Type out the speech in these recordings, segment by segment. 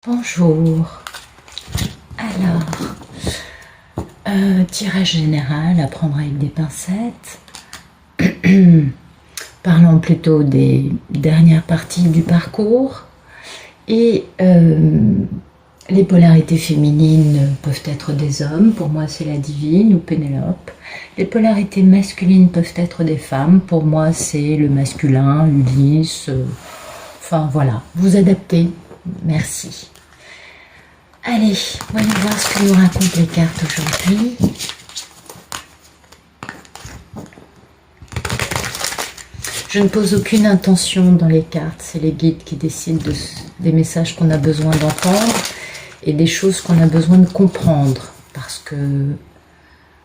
Bonjour. Alors, tirage général à prendre avec des pincettes. Parlons plutôt des dernières parties du parcours. Et les polarités féminines peuvent être des hommes. Pour moi, c'est la divine ou Pénélope. Les polarités masculines peuvent être des femmes. Pour moi, c'est le masculin, Ulysse. Enfin, voilà. Vous adaptez. Merci. Allez, voyons voir ce que nous racontent les cartes aujourd'hui. Je ne pose aucune intention dans les cartes. C'est les guides qui décident des messages qu'on a besoin d'entendre et des choses qu'on a besoin de comprendre. Parce que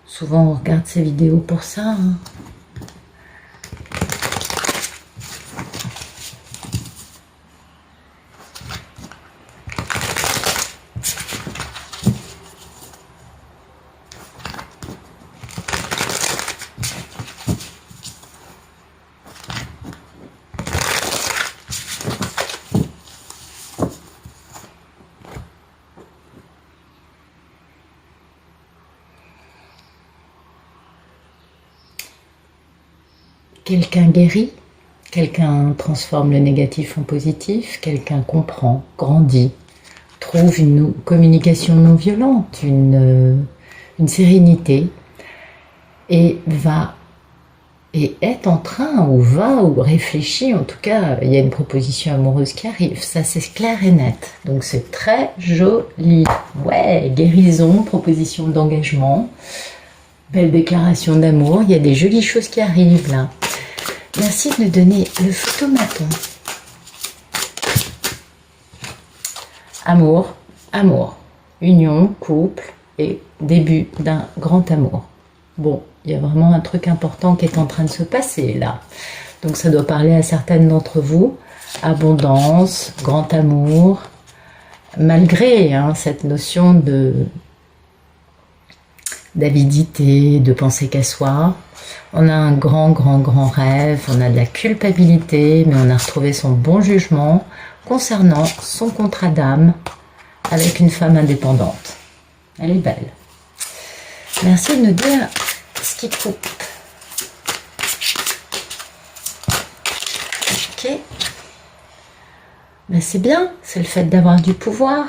souvent on regarde ces vidéos pour ça. Quelqu'un guérit, quelqu'un transforme le négatif en positif, quelqu'un comprend, grandit, trouve une communication non violente, une sérénité et est en train ou réfléchit, en tout cas il y a une proposition amoureuse qui arrive, ça c'est clair et net, donc c'est très joli. Ouais, guérison, proposition d'engagement, belle déclaration d'amour, il y a des jolies choses qui arrivent là. Merci de me donner le photomaton. Amour, amour, union, couple et début d'un grand amour. Bon, il y a vraiment un truc important qui est en train de se passer là. Donc ça doit parler à certaines d'entre vous. Abondance, grand amour, malgré cette notion d'avidité, de penser qu'à soi. On a un grand rêve, on a de la culpabilité, mais on a retrouvé son bon jugement concernant son contrat d'âme avec une femme indépendante. Elle est belle. Merci de nous dire ce qui coupe. Ok. Ben c'est bien, c'est le fait d'avoir du pouvoir.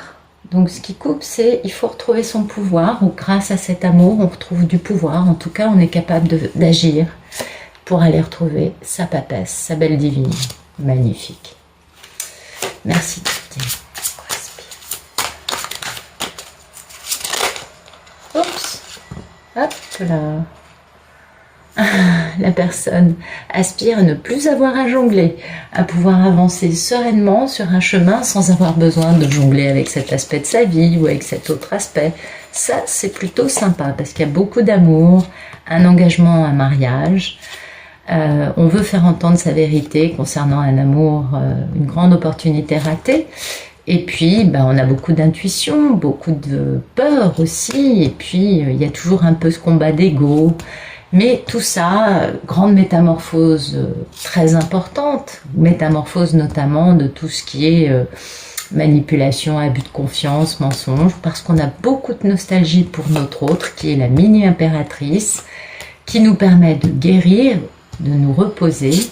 Donc ce qui coupe, c'est il faut retrouver son pouvoir, ou grâce à cet amour, on retrouve du pouvoir. En tout cas, on est capable d'agir pour aller retrouver sa papesse, sa belle divine. Magnifique. Merci de Oups. Hop là. La personne aspire à ne plus avoir à jongler, à pouvoir avancer sereinement sur un chemin sans avoir besoin de jongler avec cet aspect de sa vie ou avec cet autre aspect. Ça, c'est plutôt sympa parce qu'il y a beaucoup d'amour, un engagement, un mariage. On veut faire entendre sa vérité concernant un amour, une grande opportunité ratée. Et puis, on a beaucoup d'intuition, beaucoup de peur aussi. Et puis, il y a toujours un peu ce combat d'ego. Mais tout ça, grande métamorphose très importante, métamorphose notamment de tout ce qui est manipulation, abus de confiance, mensonge, parce qu'on a beaucoup de nostalgie pour notre autre, qui est la mini-impératrice, qui nous permet de guérir, de nous reposer.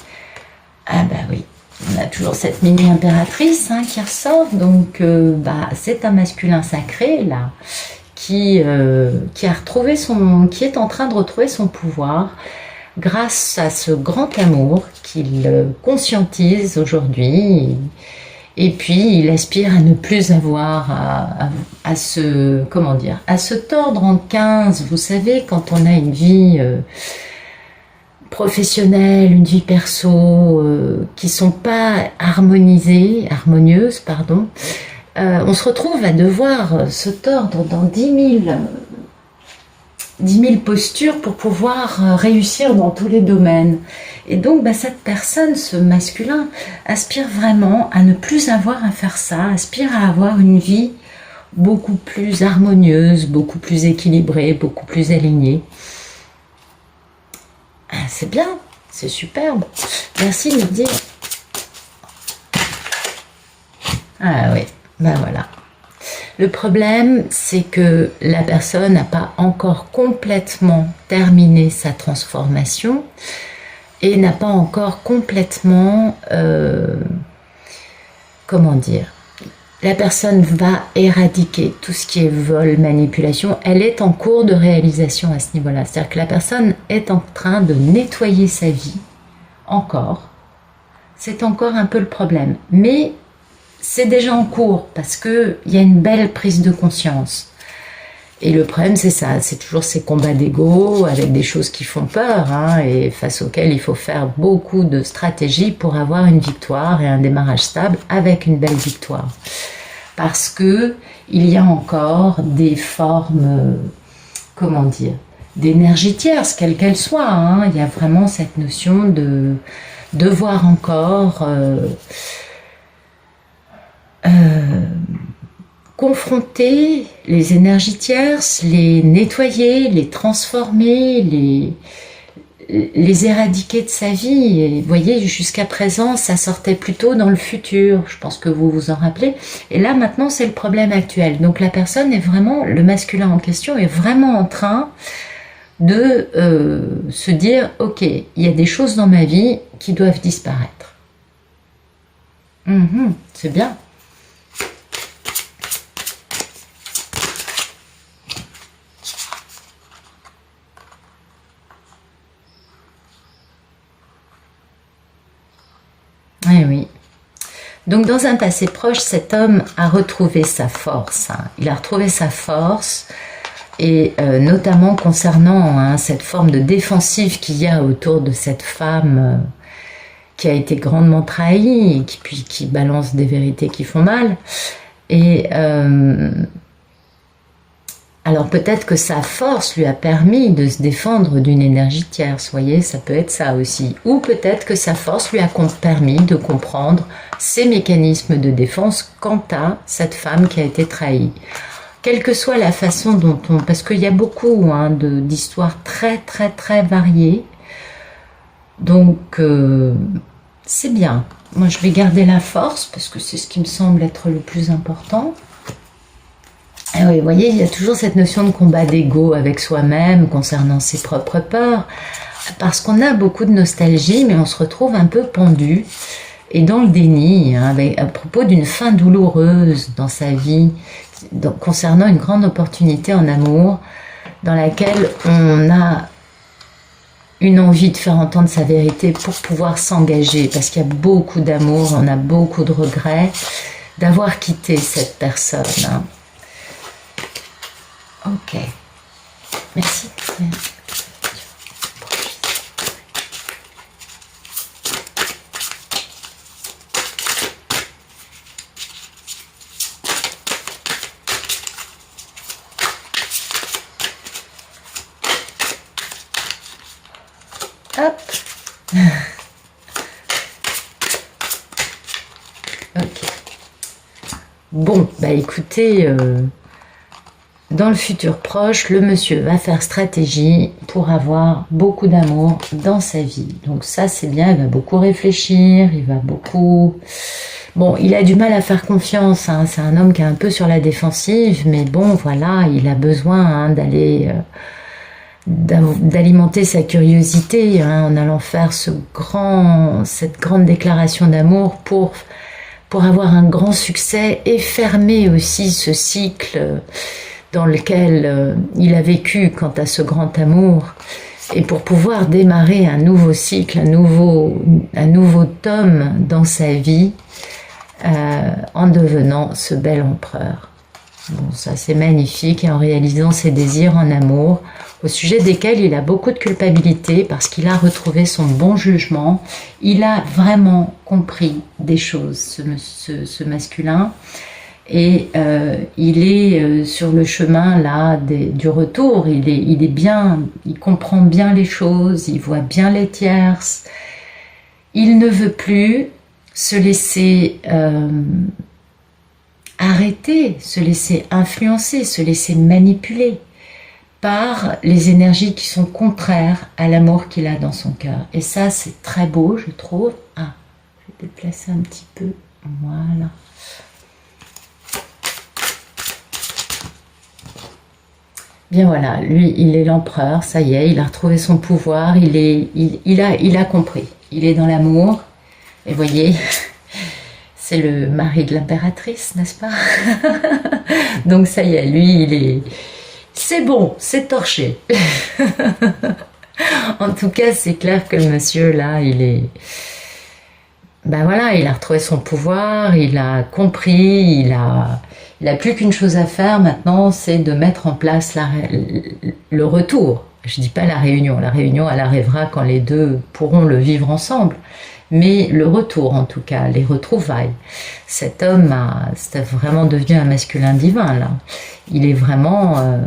Ah bah oui, on a toujours cette mini-impératrice qui ressort, donc c'est un masculin sacré là, qui a retrouvé qui est en train de retrouver son pouvoir grâce à ce grand amour qu'il conscientise aujourd'hui, et puis il aspire à ne plus avoir à se tordre en 15. Vous savez, quand on a une vie professionnelle, une vie perso qui sont pas harmonieuses, pardon. On se retrouve à devoir se tordre dans 10 000 postures pour pouvoir réussir dans tous les domaines. Et donc, cette personne, ce masculin, aspire vraiment à ne plus avoir à faire ça, aspire à avoir une vie beaucoup plus harmonieuse, beaucoup plus équilibrée, beaucoup plus alignée. C'est bien, c'est superbe. Merci de me dire. Ah oui. Ben voilà, Le problème, c'est que la personne n'a pas encore complètement terminé sa transformation et n'a pas encore complètement, comment dire, la personne va éradiquer tout ce qui est vol, manipulation. Elle est en cours de réalisation à ce niveau-là. C'est-à-dire que la personne est en train de nettoyer sa vie, encore. C'est encore un peu le problème. Mais c'est déjà en cours parce qu'il y a une belle prise de conscience. Et le problème, c'est ça, c'est toujours ces combats d'ego avec des choses qui font peur, hein, et face auxquelles il faut faire beaucoup de stratégies pour avoir une victoire et un démarrage stable avec une belle victoire. Parce que il y a encore des formes, comment dire, d'énergie tierce, quelle qu'elle soit, hein. Il y a vraiment cette notion de devoir encore confronter les énergies tierces, les nettoyer, les transformer, les éradiquer de sa vie. Et vous voyez, jusqu'à présent, ça sortait plutôt dans le futur. Je pense que vous vous en rappelez. Et là, maintenant, c'est le problème actuel. Donc, la personne est vraiment, le masculin en question est vraiment en train de se dire, ok, il y a des choses dans ma vie qui doivent disparaître. C'est bien. Oui. Donc dans un passé proche, cet homme a retrouvé sa force. Hein. Il a retrouvé sa force, et notamment concernant cette forme de défensive qu'il y a autour de cette femme qui a été grandement trahie, et qui balance des vérités qui font mal. Et alors peut-être que sa force lui a permis de se défendre d'une énergie tierce, vous voyez, ça peut être ça aussi. Ou peut-être que sa force lui a permis de comprendre ses mécanismes de défense quant à cette femme qui a été trahie. Quelle que soit la façon dont on... Parce qu'il y a beaucoup d'histoires très très très variées. Donc c'est bien. Moi je vais garder la force parce que c'est ce qui me semble être le plus important. Et oui, vous voyez, il y a toujours cette notion de combat d'ego avec soi-même concernant ses propres peurs, parce qu'on a beaucoup de nostalgie, mais on se retrouve un peu pendu et dans le déni, hein, à propos d'une fin douloureuse dans sa vie, concernant une grande opportunité en amour, dans laquelle on a une envie de faire entendre sa vérité pour pouvoir s'engager, parce qu'il y a beaucoup d'amour, on a beaucoup de regrets d'avoir quitté cette personne. Hein. Ok, merci. Hop. Ok. Bon, bah écoutez... dans le futur proche, le monsieur va faire stratégie pour avoir beaucoup d'amour dans sa vie. Donc ça, c'est bien, il va beaucoup réfléchir, il va beaucoup... Bon, il a du mal à faire confiance, hein. C'est un homme qui est un peu sur la défensive, mais bon, voilà, il a besoin d'aller... d'alimenter sa curiosité, hein, en allant faire cette grande déclaration d'amour pour avoir un grand succès et fermer aussi ce cycle dans lequel il a vécu quant à ce grand amour, et pour pouvoir démarrer un nouveau cycle, un nouveau tome dans sa vie, en devenant ce bel empereur. Bon, ça c'est magnifique, et en réalisant ses désirs en amour, au sujet desquels il a beaucoup de culpabilité, parce qu'il a retrouvé son bon jugement, il a vraiment compris des choses, ce masculin, et il est sur le chemin là du retour. Il est bien, il comprend bien les choses, il voit bien les tierces. Il ne veut plus se laisser arrêter, se laisser influencer, se laisser manipuler par les énergies qui sont contraires à l'amour qu'il a dans son cœur. Et ça, c'est très beau, je trouve. Ah, je vais déplacer un petit peu. Voilà. Bien voilà, lui, il est l'empereur, ça y est, il a retrouvé son pouvoir, il a compris. Il est dans l'amour, et voyez, c'est le mari de l'impératrice, n'est-ce pas? Donc ça y est, lui, c'est bon, c'est torché. En tout cas, c'est clair que le monsieur, là, ben voilà, il a retrouvé son pouvoir, il a compris, il a plus qu'une chose à faire maintenant, c'est de mettre en place le retour. Je dis pas la réunion elle arrivera quand les deux pourront le vivre ensemble. Mais le retour en tout cas, les retrouvailles. Cet homme c'est vraiment devenu un masculin divin là. Il est vraiment,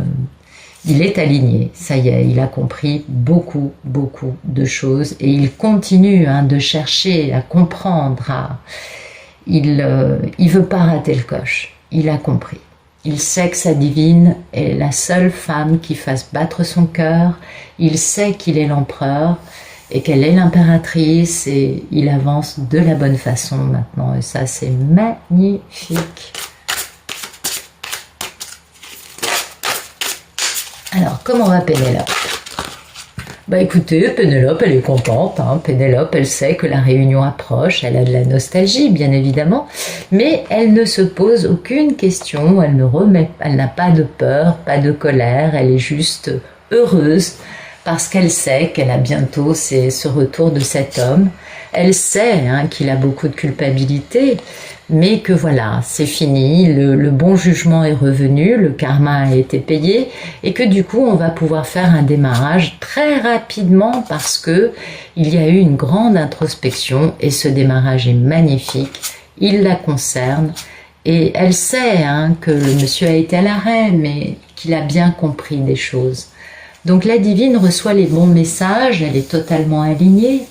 il est aligné, ça y est, il a compris beaucoup, beaucoup de choses et il continue de chercher à comprendre. Il veut pas rater le coche, il a compris. Il sait que sa divine est la seule femme qui fasse battre son cœur, il sait qu'il est l'empereur et qu'elle est l'impératrice et il avance de la bonne façon maintenant et ça c'est magnifique. Alors, comment va Pénélope? Bah écoutez, Pénélope, elle est contente. Pénélope, elle sait que la réunion approche, elle a de la nostalgie, bien évidemment, mais elle ne se pose aucune question, elle n'a pas de peur, pas de colère, elle est juste heureuse parce qu'elle sait qu'elle a bientôt ce retour de cet homme. Elle sait qu'il a beaucoup de culpabilité, mais que voilà, c'est fini, le bon jugement est revenu, le karma a été payé, et que du coup on va pouvoir faire un démarrage très rapidement parce que il y a eu une grande introspection et ce démarrage est magnifique, il la concerne, et elle sait que le monsieur a été à l'arrêt, mais qu'il a bien compris des choses. Donc la divine reçoit les bons messages, elle est totalement alignée,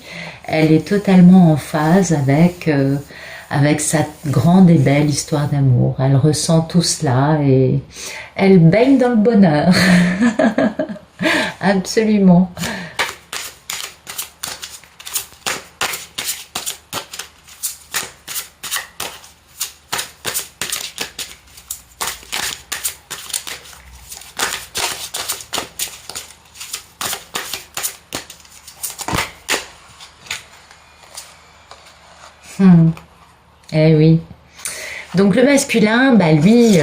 elle est totalement en phase avec sa grande et belle histoire d'amour. Elle ressent tout cela et elle baigne dans le bonheur. Absolument. Eh oui. Donc le masculin, lui,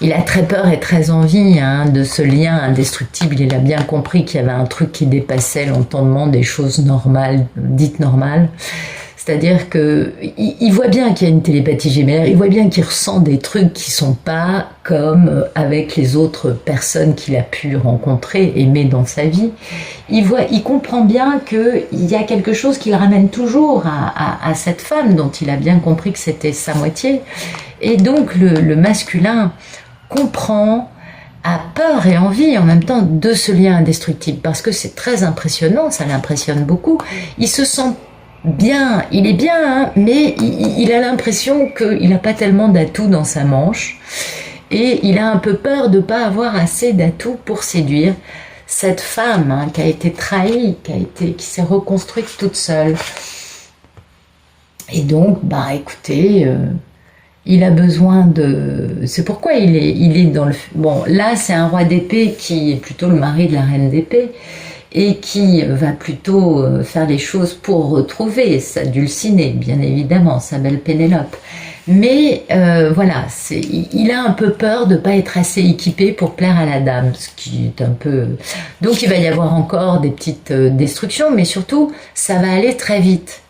il a très peur et très envie de ce lien indestructible. Il a bien compris qu'il y avait un truc qui dépassait l'entendement des choses normales, dites normales. C'est-à-dire que il voit bien qu'il y a une télépathie gémellaire, il voit bien qu'il ressent des trucs qui sont pas comme avec les autres personnes qu'il a pu rencontrer, aimer dans sa vie. Il comprend bien qu'il y a quelque chose qui le ramène toujours à cette femme dont il a bien compris que c'était sa moitié. Et donc le masculin comprend, a peur et envie en même temps de ce lien indestructible parce que c'est très impressionnant, ça l'impressionne beaucoup. Il se sent bien, il est bien, mais il a l'impression qu'il n'a pas tellement d'atouts dans sa manche et il a un peu peur de ne pas avoir assez d'atouts pour séduire cette femme qui a été trahie, qui s'est reconstruite toute seule. Et donc, écoutez, il a besoin de... C'est pourquoi il est dans le... Bon, là, c'est un roi d'épée qui est plutôt le mari de la reine d'épée et qui va plutôt faire les choses pour retrouver sa Dulcinée, bien évidemment, sa belle Pénélope. Mais voilà, il a un peu peur de ne pas être assez équipé pour plaire à la dame, ce qui est un peu... Donc il va y avoir encore des petites destructions, mais surtout, ça va aller très vite.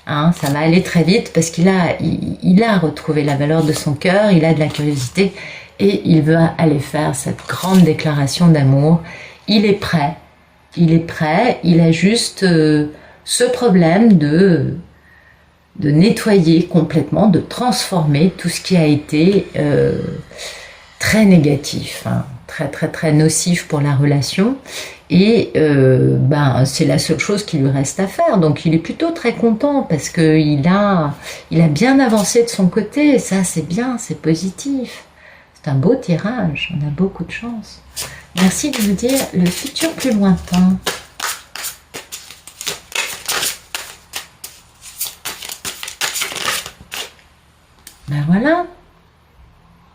Ça va aller très vite parce qu'il a retrouvé la valeur de son cœur, il a de la curiosité et il veut aller faire cette grande déclaration d'amour. Il est prêt, il a juste ce problème de nettoyer complètement, de transformer tout ce qui a été très négatif, très très très nocif pour la relation. Et c'est la seule chose qui lui reste à faire. Donc il est plutôt très content parce qu'il a bien avancé de son côté. Et ça c'est bien, c'est positif. C'est un beau tirage, on a beaucoup de chance. Merci de nous dire le futur plus lointain. Ben voilà.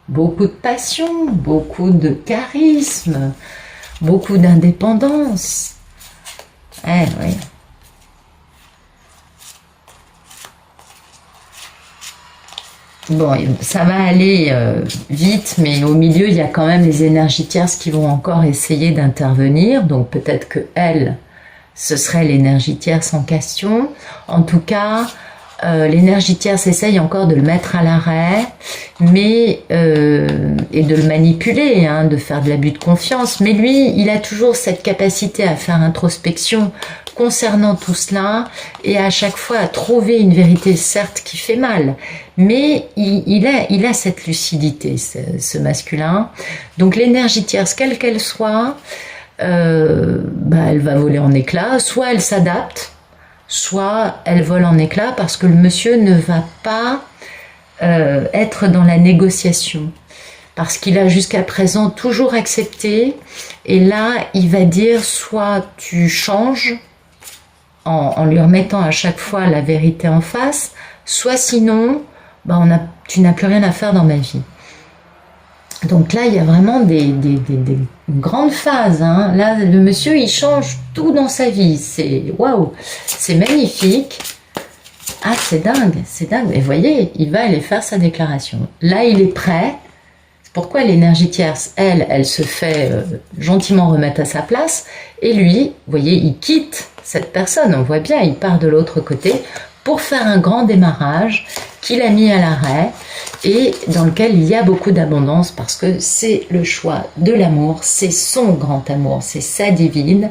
beaucoup de passion, beaucoup de charisme, beaucoup d'indépendance. Oui. Bon, ça va aller vite, mais au milieu, il y a quand même les énergies tierces qui vont encore essayer d'intervenir. Donc peut-être que elle, ce serait l'énergie tierce en question. En tout cas, l'énergie tierce essaye encore de le mettre à l'arrêt, mais et de le manipuler, hein, de faire de l'abus de confiance. Mais lui, il a toujours cette capacité à faire introspection concernant tout cela et à chaque fois à trouver une vérité, certes qui fait mal, mais il a cette lucidité, ce masculin. Donc l'énergie tierce, quelle qu'elle soit, elle va voler en éclats, soit elle s'adapte, soit elle vole en éclats parce que le monsieur ne va pas être dans la négociation. Parce qu'il a jusqu'à présent toujours accepté, et là il va dire soit tu changes, en lui remettant à chaque fois la vérité en face, soit sinon, tu n'as plus rien à faire dans ma vie. Donc là, il y a vraiment des grandes phases. Hein. Là, le monsieur, il change tout dans sa vie. C'est waouh, c'est magnifique. Ah, c'est dingue, c'est dingue. Et vous voyez, il va aller faire sa déclaration. Là, il est prêt. C'est pourquoi l'énergie tierce, elle se fait gentiment remettre à sa place. Et lui, vous voyez, il quitte cette personne. On voit bien, il part de l'autre côté pour faire un grand démarrage qu'il a mis à l'arrêt et dans lequel il y a beaucoup d'abondance parce que c'est le choix de l'amour, c'est son grand amour, c'est sa divine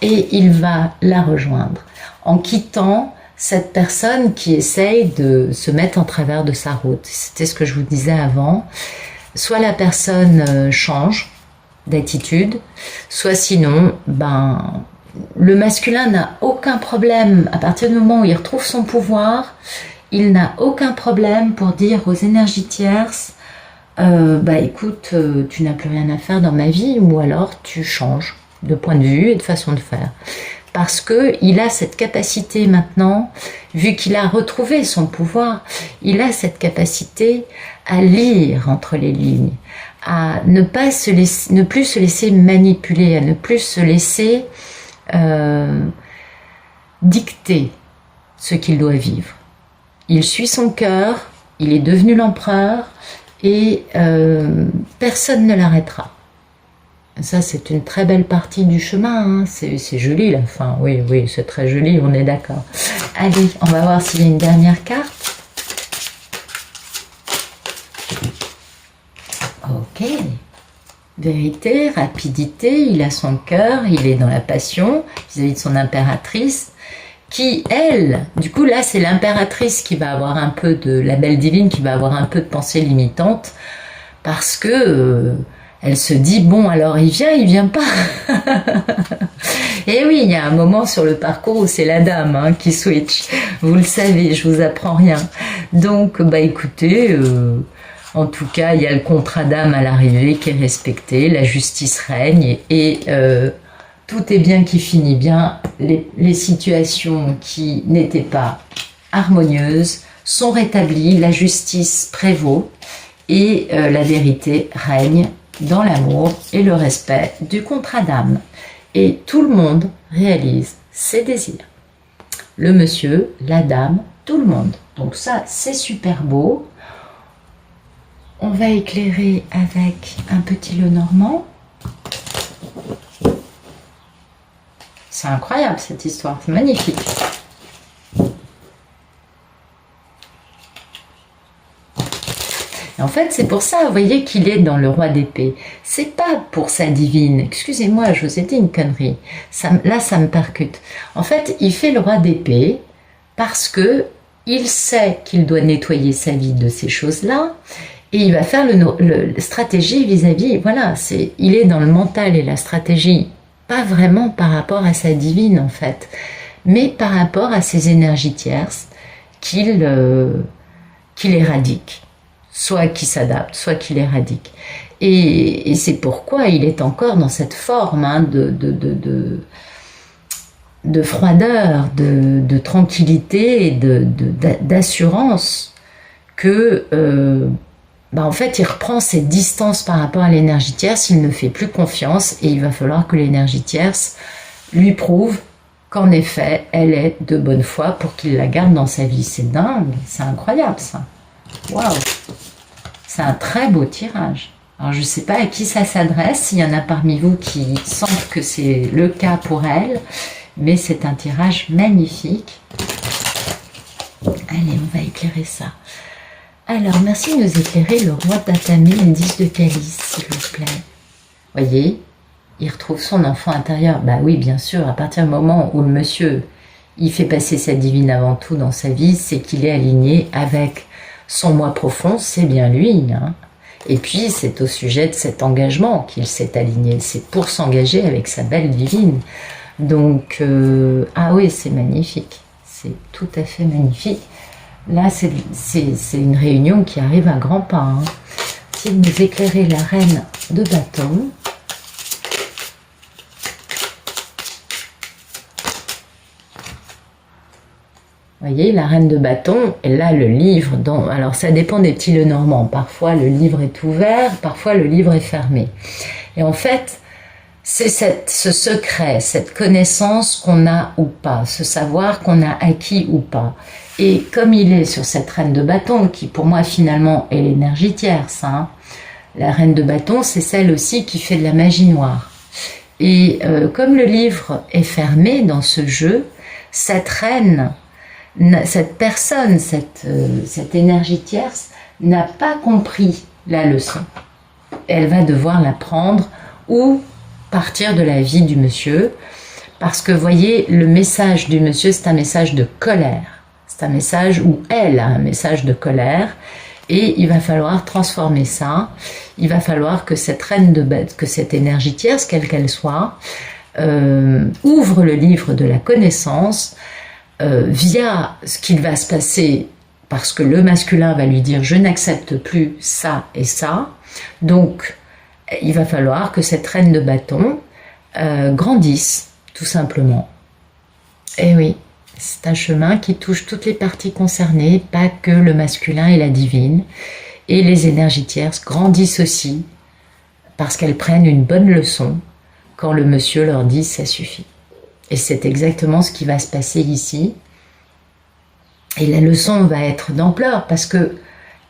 et il va la rejoindre en quittant cette personne qui essaye de se mettre en travers de sa route. C'était ce que je vous disais avant. Soit la personne change d'attitude, soit sinon, le masculin n'a aucun problème, à partir du moment où il retrouve son pouvoir, il n'a aucun problème pour dire aux énergies tierces, écoute, tu n'as plus rien à faire dans ma vie, ou alors tu changes de point de vue et de façon de faire. Parce qu'il a cette capacité maintenant, vu qu'il a retrouvé son pouvoir, il a cette capacité à lire entre les lignes, à ne plus se laisser manipuler, à ne plus se laisser dicter ce qu'il doit vivre. Il suit son cœur, il est devenu l'empereur et personne ne l'arrêtera. Ça, c'est une très belle partie du chemin, hein. C'est joli la fin, oui, c'est très joli, on est d'accord. Allez, on va voir s'il y a une dernière carte. Ok. Vérité, rapidité, il a son cœur, il est dans la passion vis-à-vis de son impératrice, qui, elle, du coup là c'est l'impératrice qui va avoir un peu de, la belle divine qui va avoir un peu de pensée limitante, parce que elle se dit, bon alors il vient pas. Et oui, il y a un moment sur le parcours où c'est la dame hein, qui switch, vous le savez, je vous apprends rien. Donc écoutez... en tout cas, il y a le contrat d'âme à l'arrivée qui est respecté, la justice règne et tout est bien qui finit bien. Les situations qui n'étaient pas harmonieuses sont rétablies, la justice prévaut et la vérité règne dans l'amour et le respect du contrat d'âme. Et tout le monde réalise ses désirs. Le monsieur, la dame, tout le monde. Donc ça, c'est super beau. On va éclairer avec un petit Lenormand. C'est incroyable cette histoire, c'est magnifique. Et en fait, c'est pour ça, vous voyez, qu'il est dans le roi d'épée. C'est pas pour sa divine. Excusez-moi, je vous ai dit une connerie. Là, ça me percute. En fait, il fait le roi d'épée parce que il sait qu'il doit nettoyer sa vie de ces choses-là. Et il va faire la stratégie vis-à-vis, voilà, il est dans le mental et la stratégie, pas vraiment par rapport à sa divine en fait, mais par rapport à ses énergies tierces qu'il éradique, soit qu'il s'adapte, soit qu'il éradique. Et c'est pourquoi il est encore dans cette forme hein, de froideur, de tranquillité et d'assurance que... bah en fait, il reprend ses distances par rapport à l'énergie tierce, il ne fait plus confiance et il va falloir que l'énergie tierce lui prouve qu'en effet, elle est de bonne foi pour qu'il la garde dans sa vie. C'est dingue, c'est incroyable ça. Waouh! C'est un très beau tirage. Alors, je ne sais pas à qui ça s'adresse, s'il y en a parmi vous qui sentent que c'est le cas pour elle, mais c'est un tirage magnifique. Allez, on va éclairer ça. Alors, merci de nous éclairer le roi d'atamé et le 10 de calice, s'il vous plaît. Voyez, il retrouve son enfant intérieur. Bah oui, bien sûr, à partir du moment où le monsieur, il fait passer sa divine avant tout dans sa vie, c'est qu'il est aligné avec son moi profond, c'est bien lui. Hein. Et puis, c'est au sujet de cet engagement qu'il s'est aligné. C'est pour s'engager avec sa belle divine. Donc, ah oui, c'est magnifique. C'est tout à fait magnifique. Là, c'est une réunion qui arrive à grands pas. Hein. Si vous nous éclairez la reine de bâton. Vous voyez, la reine de bâton, et là, le livre, alors ça dépend des petits Lenormand. Parfois, le livre est ouvert, parfois, le livre est fermé. Et en fait, c'est ce secret, cette connaissance qu'on a ou pas, ce savoir qu'on a acquis ou pas. Et comme il est sur cette reine de bâton, qui pour moi finalement est l'énergie tierce, hein, la reine de bâton, c'est celle aussi qui fait de la magie noire. Et comme le livre est fermé dans ce jeu, cette reine, cette personne, cette énergie tierce n'a pas compris la leçon. Elle va devoir l'apprendre ou partir de la vie du monsieur, parce que voyez, le message du monsieur, c'est un message de colère. C'est un message où elle a un message de colère et il va falloir transformer ça. Il va falloir que cette reine de bête, que cette énergie tierce, quelle qu'elle soit, ouvre le livre de la connaissance via ce qu'il va se passer, parce que le masculin va lui dire « je n'accepte plus ça et ça ». Donc, il va falloir que cette reine de bâton grandisse, tout simplement. Et oui. C'est un chemin qui touche toutes les parties concernées, pas que le masculin et la divine. Et les énergies tierces grandissent aussi parce qu'elles prennent une bonne leçon quand le monsieur leur dit « ça suffit ». Et c'est exactement ce qui va se passer ici. Et la leçon va être d'ampleur parce que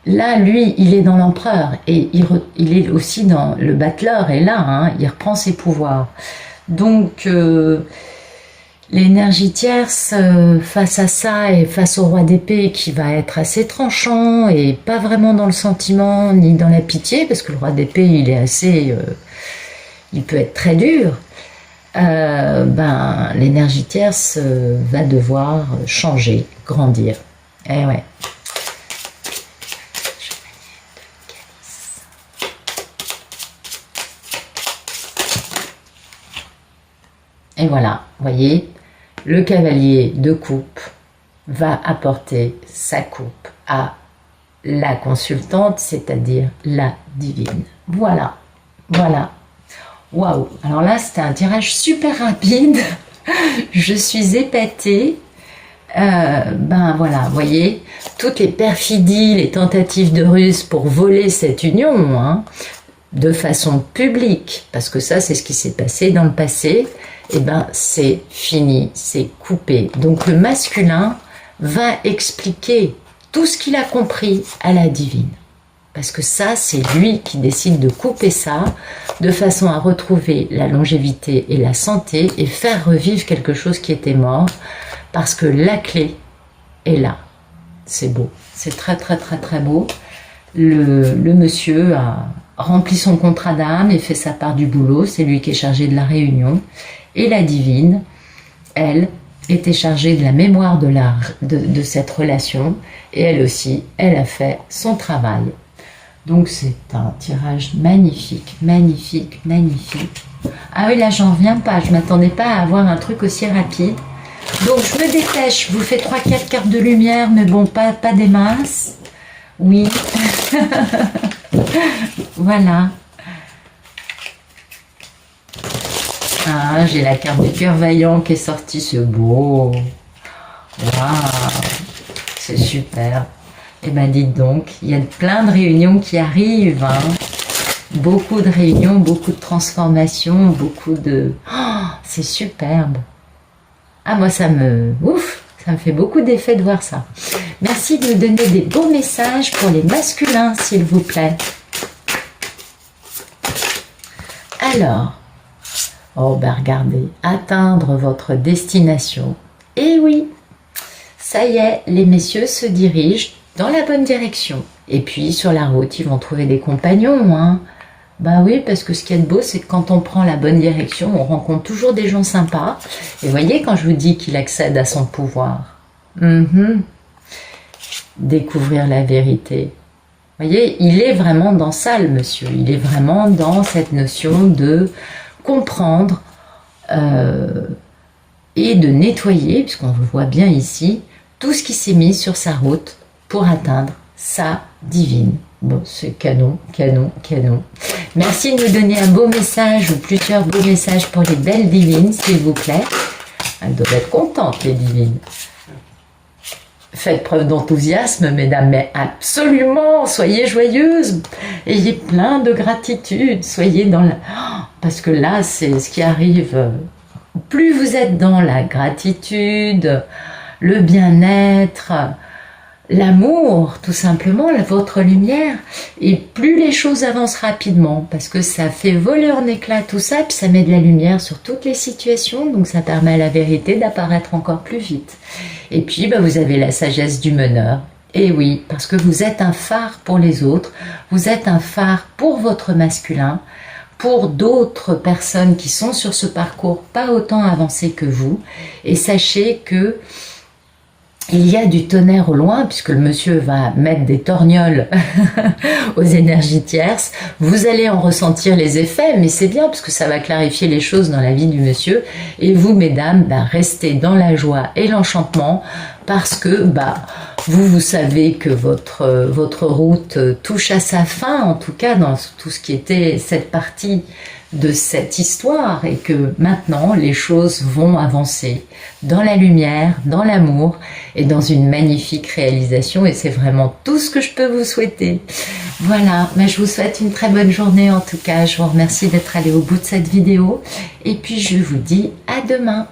là, lui, il est dans l'empereur et il est aussi dans le battleur. Et là, hein, il reprend ses pouvoirs. Donc... l'énergie tierce face à ça et face au roi d'épée qui va être assez tranchant et pas vraiment dans le sentiment ni dans la pitié, parce que le roi d'épée il est assez, il peut être très dur, l'énergie tierce va devoir changer, grandir. Eh ouais. Et voilà, voyez, le cavalier de coupe va apporter sa coupe à la consultante, c'est-à-dire la divine. Voilà, voilà. Waouh! Alors là, c'était un tirage super rapide. Je suis épatée. Voilà, vous voyez, toutes les perfidies, les tentatives de ruse pour voler cette union, hein, de façon publique, parce que ça, c'est ce qui s'est passé dans le passé. Eh ben, c'est fini, c'est coupé. Donc le masculin va expliquer tout ce qu'il a compris à la divine. Parce que ça, c'est lui qui décide de couper ça, de façon à retrouver la longévité et la santé et faire revivre quelque chose qui était mort, parce que la clé est là. C'est beau, c'est très très très très beau. Le monsieur a rempli son contrat d'âme et fait sa part du boulot, c'est lui qui est chargé de la réunion. Et la divine, elle, était chargée de la mémoire de cette relation, et elle aussi, elle a fait son travail. Donc c'est un tirage magnifique, magnifique, magnifique. Ah oui, là j'en reviens pas, je m'attendais pas à avoir un truc aussi rapide. Donc je me dépêche, je vous fais 3-4 cartes de lumière, mais bon, pas des masses. Oui. Voilà. Ah, j'ai la carte du cœur vaillant qui est sortie, c'est beau. Waouh, c'est super. Eh ben dites donc, il y a plein de réunions qui arrivent, hein. Beaucoup de réunions, beaucoup de transformations, beaucoup de... Oh, c'est superbe. Ah, moi, ça me... Ouf, ça me fait beaucoup d'effet de voir ça. Merci de me donner des beaux messages pour les masculins, s'il vous plaît. Alors, oh ben regardez, atteindre votre destination. Et oui, ça y est, les messieurs se dirigent dans la bonne direction. Et puis, sur la route, ils vont trouver des compagnons, hein. Bah oui, parce que ce qui est beau, c'est que quand on prend la bonne direction, on rencontre toujours des gens sympas. Et voyez, quand je vous dis qu'il accède à son pouvoir, découvrir la vérité. Voyez, il est vraiment dans ça, le monsieur. Il est vraiment dans cette notion de comprendre et de nettoyer, puisqu'on le voit bien ici, tout ce qui s'est mis sur sa route pour atteindre sa divine. Bon, c'est canon, canon, canon. Merci de nous donner un beau message ou plusieurs beaux messages pour les belles divines, s'il vous plaît. Elles doivent être contentes, les divines. Faites preuve d'enthousiasme, mesdames, mais absolument, soyez joyeuses. Ayez plein de gratitude, soyez dans la... Parce que là, c'est ce qui arrive. Plus vous êtes dans la gratitude, le bien-être, l'amour, tout simplement, votre lumière, et plus les choses avancent rapidement, parce que ça fait voler en éclats tout ça, puis ça met de la lumière sur toutes les situations, donc ça permet à la vérité d'apparaître encore plus vite. Et puis, bah, vous avez la sagesse du meneur. Et oui, parce que vous êtes un phare pour les autres, vous êtes un phare pour votre masculin, pour d'autres personnes qui sont sur ce parcours pas autant avancé que vous, et sachez que il y a du tonnerre au loin, puisque le monsieur va mettre des torgnoles aux énergies tierces. Vous allez en ressentir les effets, mais c'est bien, parce que ça va clarifier les choses dans la vie du monsieur. Et vous, mesdames, bah, restez dans la joie et l'enchantement, parce que bah, vous savez que votre route touche à sa fin, en tout cas dans tout ce qui était cette partie de cette histoire, et que maintenant les choses vont avancer dans la lumière, dans l'amour et dans une magnifique réalisation, et c'est vraiment tout ce que je peux vous souhaiter. Voilà, mais je vous souhaite une très bonne journée en tout cas, je vous remercie d'être allé au bout de cette vidéo et puis je vous dis à demain.